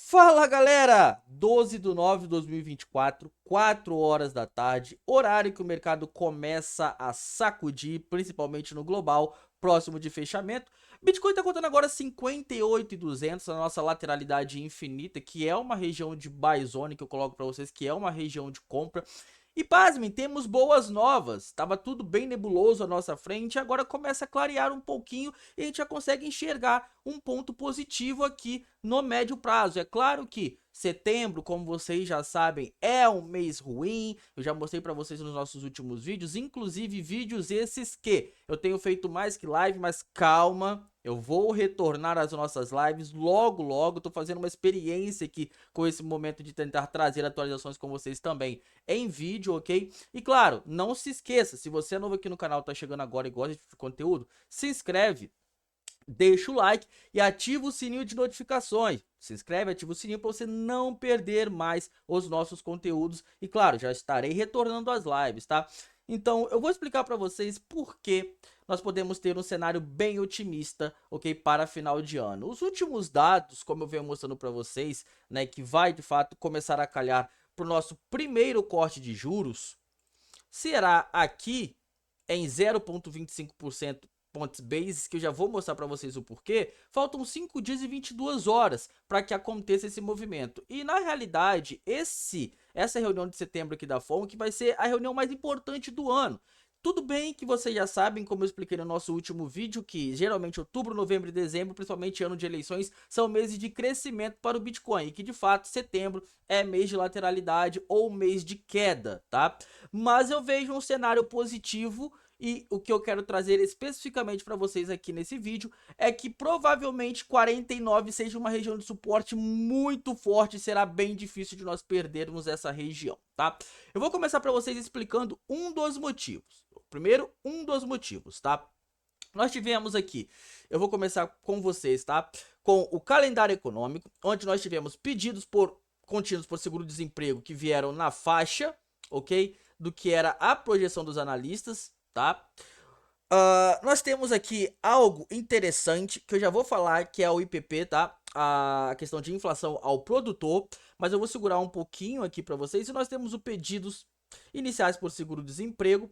Fala galera, 12/9/2024, 4 horas da tarde, horário que o mercado começa a sacudir, principalmente no global, próximo de fechamento. Bitcoin está contando agora 58.200, a nossa lateralidade infinita, que é uma região de buy zone que eu coloco para vocês, que é uma região de compra. E pasmem, temos boas novas, tava tudo bem nebuloso à nossa frente, agora começa a clarear um pouquinho e a gente já consegue enxergar um ponto positivo aqui no médio prazo. É claro que setembro, como vocês já sabem, é um mês ruim, eu já mostrei para vocês nos nossos últimos vídeos, inclusive vídeos esses que eu tenho feito mais que live, mas calma, eu vou retornar às nossas lives logo logo, tô fazendo uma experiência aqui com esse momento de tentar trazer atualizações com vocês também em vídeo, ok? E claro, não se esqueça, se você é novo aqui no canal, tá chegando agora e gosta de conteúdo, se inscreve, deixa o like e ativa o sininho de notificações. Se inscreve, ativa o sininho para você não perder mais os nossos conteúdos. E claro, já estarei retornando às lives, tá? Então, eu vou explicar para vocês por que nós podemos ter um cenário bem otimista, ok, para final de ano. Os últimos dados, como eu venho mostrando para vocês, né, que vai de fato começar a calhar para o nosso primeiro corte de juros, será aqui em 0,25% pontos bases, que eu já vou mostrar para vocês o porquê. Faltam 5 dias e 22 horas para que aconteça esse movimento. E na realidade, essa reunião de setembro aqui da FONC vai ser a reunião mais importante do ano. Tudo bem que vocês já sabem, como eu expliquei no nosso último vídeo, que geralmente outubro, novembro e dezembro, principalmente ano de eleições, são meses de crescimento para o Bitcoin, e que de fato setembro é mês de lateralidade ou mês de queda, tá? Mas eu vejo um cenário positivo e o que eu quero trazer especificamente para vocês aqui nesse vídeo é que provavelmente 49 seja uma região de suporte muito forte, será bem difícil de nós perdermos essa região, tá? Eu vou começar para vocês explicando um dos motivos. Primeiro, um dos motivos, tá? Nós tivemos aqui, eu vou começar com vocês, tá? Com o calendário econômico, onde nós tivemos pedidos contínuos por seguro-desemprego que vieram na faixa, ok? Do que era a projeção dos analistas, tá? Nós temos aqui algo interessante que eu já vou falar, que é o IPP, tá? A questão de inflação ao produtor, mas eu vou segurar um pouquinho aqui para vocês. E nós temos os pedidos iniciais por seguro-desemprego,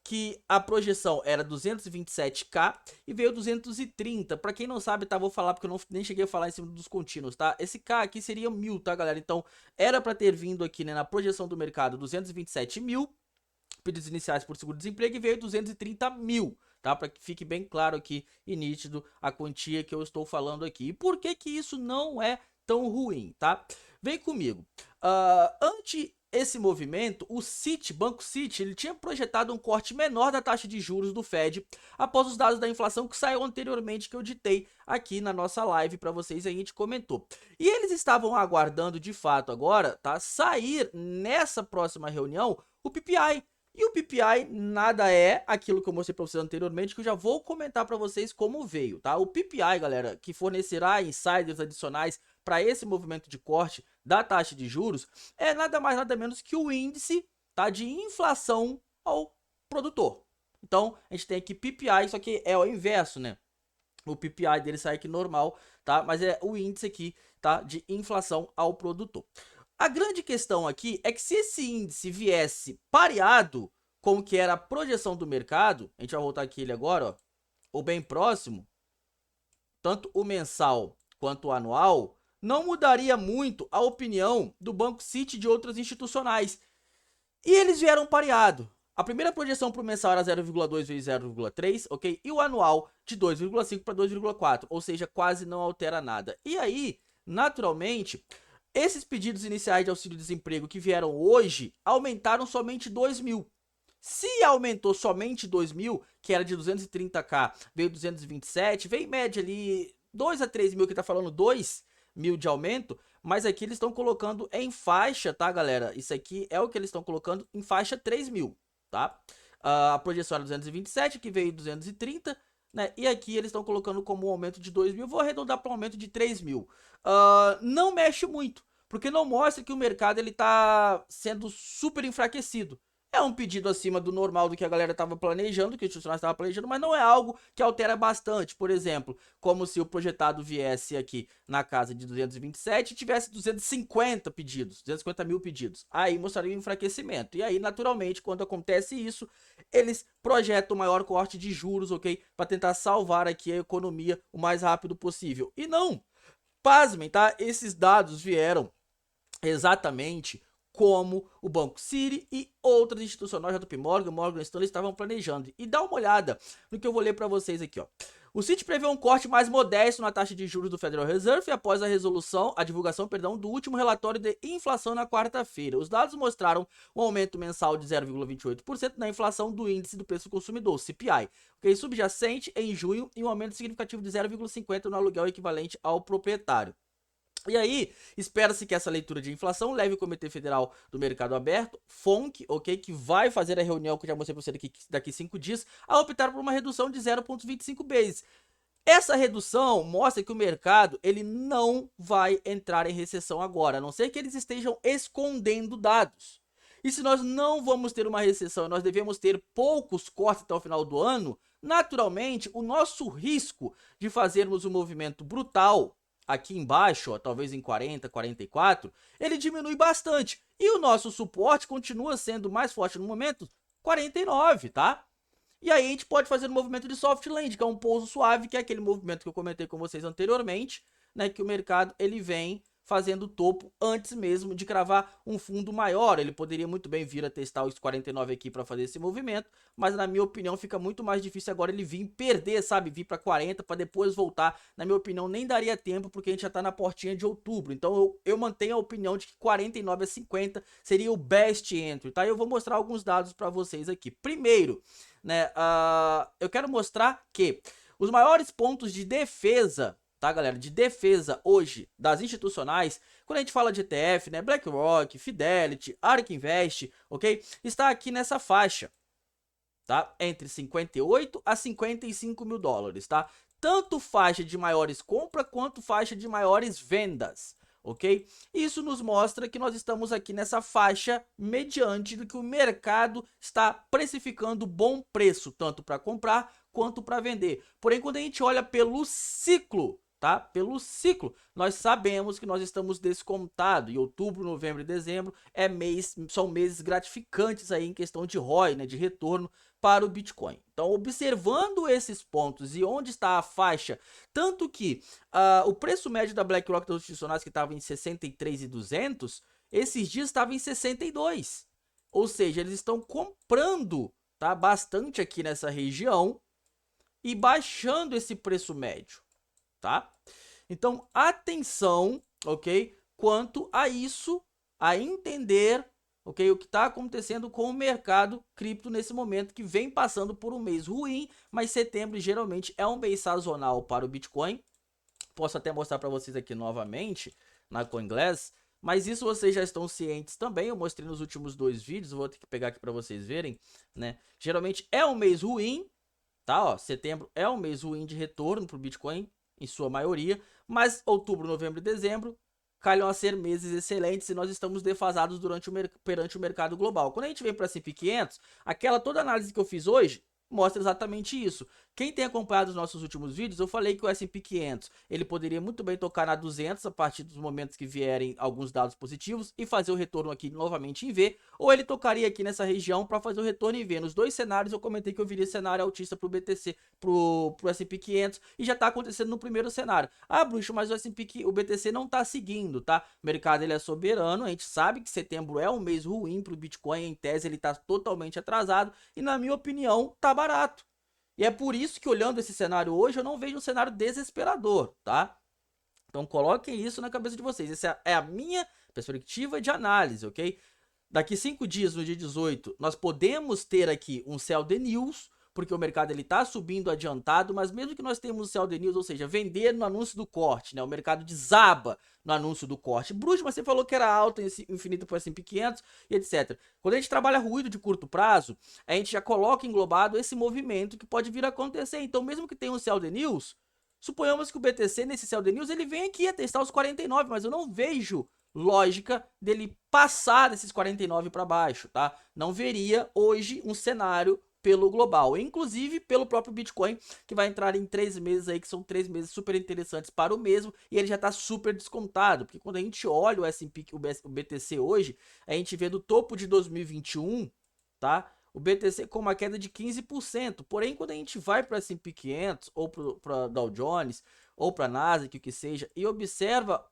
que a projeção era 227k e veio 230. Para quem não sabe, tá, vou falar porque eu nem cheguei a falar em cima dos contínuos, tá? Esse K aqui seria 1000, tá, galera? Então, era para ter vindo aqui, né, na projeção do mercado 227 mil pedidos iniciais por seguro-desemprego e veio 230 mil, tá? Para que fique bem claro aqui e nítido a quantia que eu estou falando aqui. E por que que isso não é tão ruim, tá? Vem comigo. Ante esse movimento, o Banco Citi, ele tinha projetado um corte menor da taxa de juros do Fed após os dados da inflação que saiu anteriormente, que eu ditei aqui na nossa live para vocês, a gente comentou. E eles estavam aguardando de fato agora, tá, sair nessa próxima reunião o PPI. E o PPI nada é aquilo que eu mostrei para vocês anteriormente, que eu já vou comentar para vocês como veio, tá? O PPI, galera, que fornecerá insiders adicionais para esse movimento de corte da taxa de juros, é nada mais nada menos que o índice, tá, de inflação ao produtor. Então, a gente tem aqui PPI, só que é o inverso, né? O PPI dele sai aqui normal, tá? Mas é o índice aqui, tá, de inflação ao produtor. A grande questão aqui é que se esse índice viesse pareado com o que era a projeção do mercado, a gente vai voltar aqui ele agora, ó, ou bem próximo, tanto o mensal quanto o anual, não mudaria muito a opinião do Banco Citi e de outras institucionais. E eles vieram pareado. A primeira projeção para o mensal era 0,2 vezes 0,3, ok? E o anual de 2,5 para 2,4, ou seja, quase não altera nada. E aí, naturalmente, esses pedidos iniciais de auxílio-desemprego que vieram hoje aumentaram somente 2 mil. Se aumentou somente 2 mil, que era de 230k, veio 227, veio em média ali 2 a 3 mil, que tá falando 2 mil de aumento, mas aqui eles estão colocando em faixa, tá, galera? Isso aqui é o que eles estão colocando em faixa 3 mil, tá? A projeção era 227, que veio 230, né? E aqui eles estão colocando como um aumento de 2 mil, vou arredondar para um aumento de 3 mil. Não mexe muito, porque não mostra que o mercado ele tá sendo super enfraquecido. É um pedido acima do normal do que a galera estava planejando, que os institucionais estavam planejando, mas não é algo que altera bastante. Por exemplo, como se o projetado viesse aqui na casa de 227 e tivesse 250 pedidos, 250 mil pedidos. Aí mostraria um enfraquecimento. E aí, naturalmente, quando acontece isso, eles projetam maior corte de juros, ok? Para tentar salvar aqui a economia o mais rápido possível. E não, pasmem, tá? Esses dados vieram exatamente como o Banco Citi e outras instituições, JP Morgan, Morgan Stanley, estavam planejando. E dá uma olhada no que eu vou ler para vocês aqui, ó. O Citi prevê um corte mais modesto na taxa de juros do Federal Reserve após a divulgação, do último relatório de inflação na quarta-feira. Os dados mostraram um aumento mensal de 0,28% na inflação do índice do preço do consumidor, CPI, okay, subjacente em junho, e um aumento significativo de 0,50% no aluguel equivalente ao proprietário. E aí, espera-se que essa leitura de inflação leve o Comitê Federal do Mercado Aberto, FONC, ok, que vai fazer a reunião que eu já mostrei para você daqui 5 dias, a optar por uma redução de 0,25 bases. Essa redução mostra que o mercado ele não vai entrar em recessão agora, a não ser que eles estejam escondendo dados. E se nós não vamos ter uma recessão, nós devemos ter poucos cortes até o final do ano, naturalmente, o nosso risco de fazermos um movimento brutal aqui embaixo, ó, talvez em 40, 44, ele diminui bastante. E o nosso suporte continua sendo mais forte no momento, 49, tá? E aí a gente pode fazer um movimento de soft land, que é um pouso suave, que é aquele movimento que eu comentei com vocês anteriormente, né, que o mercado ele vem fazendo topo antes mesmo de cravar um fundo maior. Ele poderia muito bem vir a testar os 49 aqui para fazer esse movimento, mas na minha opinião fica muito mais difícil agora ele vir perder, sabe, vir para 40 para depois voltar. Na minha opinião nem daria tempo, porque a gente já tá na portinha de outubro, então eu mantenho a opinião de que 49 a 50 seria o best entry, tá? Eu vou mostrar alguns dados para vocês aqui. Primeiro, né, eu quero mostrar que os maiores pontos de defesa, tá, galera, de defesa hoje das institucionais, quando a gente fala de ETF, né, BlackRock, Fidelity, ARK Invest, ok, está aqui nessa faixa, tá, entre 58 a 55 mil dólares, tá, tanto faixa de maiores compras quanto faixa de maiores vendas, ok? Isso nos mostra que nós estamos aqui nessa faixa mediante do que o mercado está precificando bom preço, tanto para comprar quanto para vender. Porém, quando a gente olha pelo ciclo, tá? Pelo ciclo, nós sabemos que nós estamos descontados. E outubro, novembro e dezembro são meses gratificantes aí em questão de ROI, né? De retorno para o Bitcoin. Então, observando esses pontos e onde está a faixa, tanto que o preço médio da BlackRock dos institucionais, que estava em 63.200, esses dias estava em 62. Ou seja, eles estão comprando, tá, bastante aqui nessa região e baixando esse preço médio, tá? Então, atenção, ok? Quanto a isso, a entender, ok, o que está acontecendo com o mercado cripto nesse momento, que vem passando por um mês ruim, mas setembro geralmente é um mês sazonal para o Bitcoin. Posso até mostrar para vocês aqui novamente na CoinGlass, mas isso vocês já estão cientes também. Eu mostrei nos últimos 2 vídeos, vou ter que pegar aqui para vocês verem, né? Geralmente é um mês ruim, tá? Ó, setembro é um mês ruim de retorno para o Bitcoin, em sua maioria, mas outubro, novembro e dezembro calham a ser meses excelentes e nós estamos defasados perante o mercado global. Quando a gente vem para S&P 500, toda a análise que eu fiz hoje mostra exatamente isso. Quem tem acompanhado os nossos últimos vídeos, eu falei que o S&P 500 ele poderia muito bem tocar na 200 a partir dos momentos que vierem alguns dados positivos e fazer o retorno aqui novamente em V, ou ele tocaria aqui nessa região para fazer o retorno em V. Nos dois cenários eu comentei que eu viria cenário altista para o BTC, pro S&P 500, e já está acontecendo no primeiro cenário. Ah, bruxo, mas o BTC não está seguindo, tá? O mercado ele é soberano, a gente sabe que setembro é um mês ruim para o Bitcoin, em tese ele está totalmente atrasado e na minha opinião tá barato. E é por isso que, olhando esse cenário hoje, eu não vejo um cenário desesperador, tá? Então coloquem isso na cabeça de vocês. Essa é a minha perspectiva de análise, ok? Daqui 5 dias, no dia 18, nós podemos ter aqui um sell the news, porque o mercado ele tá subindo adiantado, mas mesmo que nós tenhamos o sell the news, ou seja, vender no anúncio do corte, né? O mercado desaba no anúncio do corte. Bruce, mas você falou que era alta infinito para o S&P 500 e etc. Quando a gente trabalha ruído de curto prazo, a gente já coloca englobado esse movimento que pode vir a acontecer. Então, mesmo que tenha um sell the news, suponhamos que o BTC nesse sell the news ele vem aqui a testar os 49, mas eu não vejo lógica dele passar desses 49 para baixo, tá? Não veria hoje um cenário pelo global, inclusive pelo próprio Bitcoin, que vai entrar em 3 meses aí, que são 3 meses super interessantes para o mesmo, e ele já tá super descontado, porque quando a gente olha o S&P, o BTC hoje, a gente vê do topo de 2021, tá? O BTC com uma queda de 15%, porém quando a gente vai para o S&P 500 ou para Dow Jones ou para Nasdaq, o que seja, e observa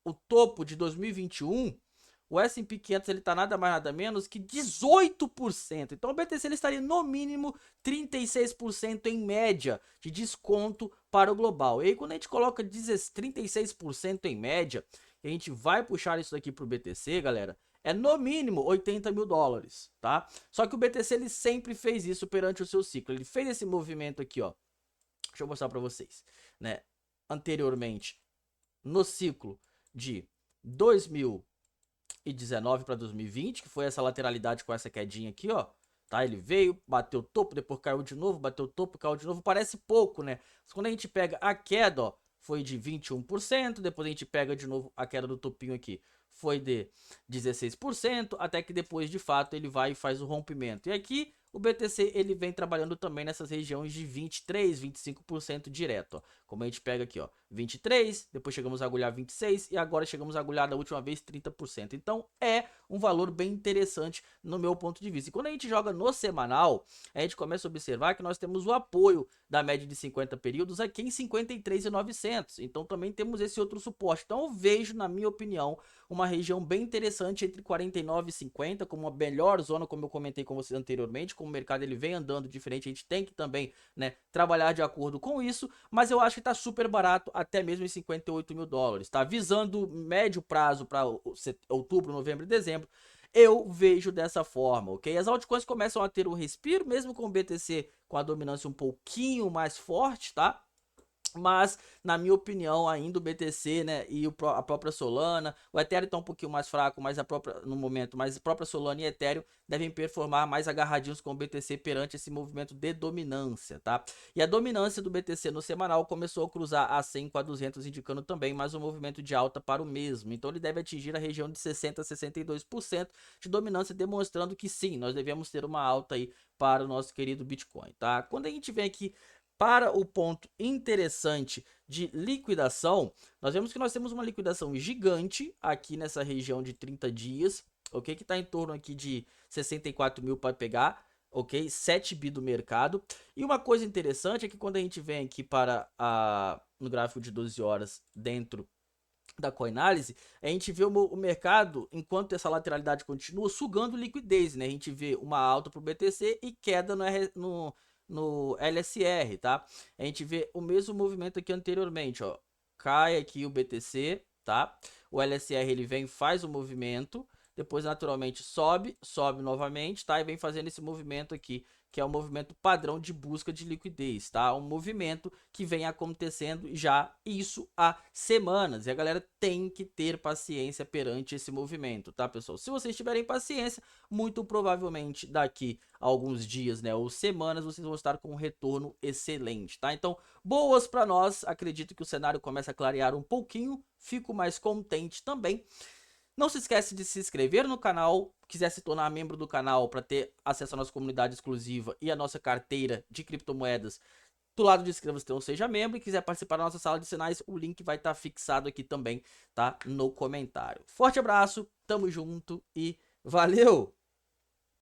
o topo de 2021, o S&P 500 ele tá nada mais nada menos que 18%. Então o BTC ele estaria no mínimo 36% em média de desconto para o global. E aí quando a gente coloca 36% em média, a gente vai puxar isso daqui para o BTC, galera, é no mínimo 80 mil dólares, tá? Só que o BTC ele sempre fez isso perante o seu ciclo. Ele fez esse movimento aqui, ó. Deixa eu mostrar para vocês, né? Anteriormente, no ciclo de 2019 para 2020, que foi essa lateralidade com essa quedinha aqui, ó. Tá, ele veio, bateu o topo, depois caiu de novo, bateu o topo, caiu de novo. Parece pouco, né? Mas quando a gente pega a queda, ó, foi de 21%, depois a gente pega de novo a queda do topinho aqui, foi de 16%, até que depois de fato ele vai e faz o rompimento. E aqui o BTC ele vem trabalhando também nessas regiões de 23, 25% direto, ó. Como a gente pega aqui, ó, 23, depois chegamos a agulhar 26 e agora chegamos a agulhar da última vez 30%. Então é um valor bem interessante no meu ponto de vista. E quando a gente joga no semanal, a gente começa a observar que nós temos o apoio da média de 50 períodos aqui em 53.900. Então também temos esse outro suporte. Então eu vejo, na minha opinião, uma região bem interessante entre 49 e 50 como a melhor zona, como eu comentei com vocês anteriormente. Como o mercado ele vem andando diferente, a gente tem que também, né, trabalhar de acordo com isso, mas eu acho que tá super barato, até mesmo em 58 mil dólares, tá? Visando médio prazo para outubro, novembro e dezembro, eu vejo dessa forma, ok? As altcoins começam a ter um respiro, mesmo com o BTC com a dominância um pouquinho mais forte, tá? Mas, na minha opinião, ainda o BTC, né, e a própria Solana, o Ethereum tá um pouquinho mais fraco, mas no momento, mas a própria Solana e Ethereum devem performar mais agarradinhos com o BTC perante esse movimento de dominância, tá? E a dominância do BTC no semanal começou a cruzar a 100 com a 200, indicando também mais um movimento de alta para o mesmo. Então ele deve atingir a região de 60 a 62% de dominância, demonstrando que sim, nós devemos ter uma alta aí para o nosso querido Bitcoin, tá? Quando a gente vem aqui para o ponto interessante de liquidação, nós vemos que nós temos uma liquidação gigante aqui nessa região de 30 dias, ok? Que está em torno aqui de 64 mil para pegar, ok? 7 bi do mercado. E uma coisa interessante é que quando a gente vem aqui para no gráfico de 12 horas dentro da Coinanálise, a gente vê o mercado, enquanto essa lateralidade continua, sugando liquidez, né? A gente vê uma alta para o BTC e queda no LSR, tá? A gente vê o mesmo movimento aqui anteriormente, ó. Cai aqui o BTC, tá? O LSR ele vem, faz o movimento, depois naturalmente sobe novamente, tá? E vem fazendo esse movimento aqui, que é o movimento padrão de busca de liquidez, tá? Um movimento que vem acontecendo já isso há semanas, e a galera tem que ter paciência perante esse movimento, tá, pessoal? Se vocês tiverem paciência, muito provavelmente daqui a alguns dias, né, ou semanas, vocês vão estar com um retorno excelente, tá? Então, boas para nós, acredito que o cenário começa a clarear um pouquinho, fico mais contente também. Não se esquece de se inscrever no canal, quiser se tornar membro do canal para ter acesso à nossa comunidade exclusiva e à nossa carteira de criptomoedas. Do lado de inscreva-se tem um seja membro e quiser participar da nossa sala de sinais, o link vai estar fixado aqui também, tá? No comentário. Forte abraço, tamo junto e valeu!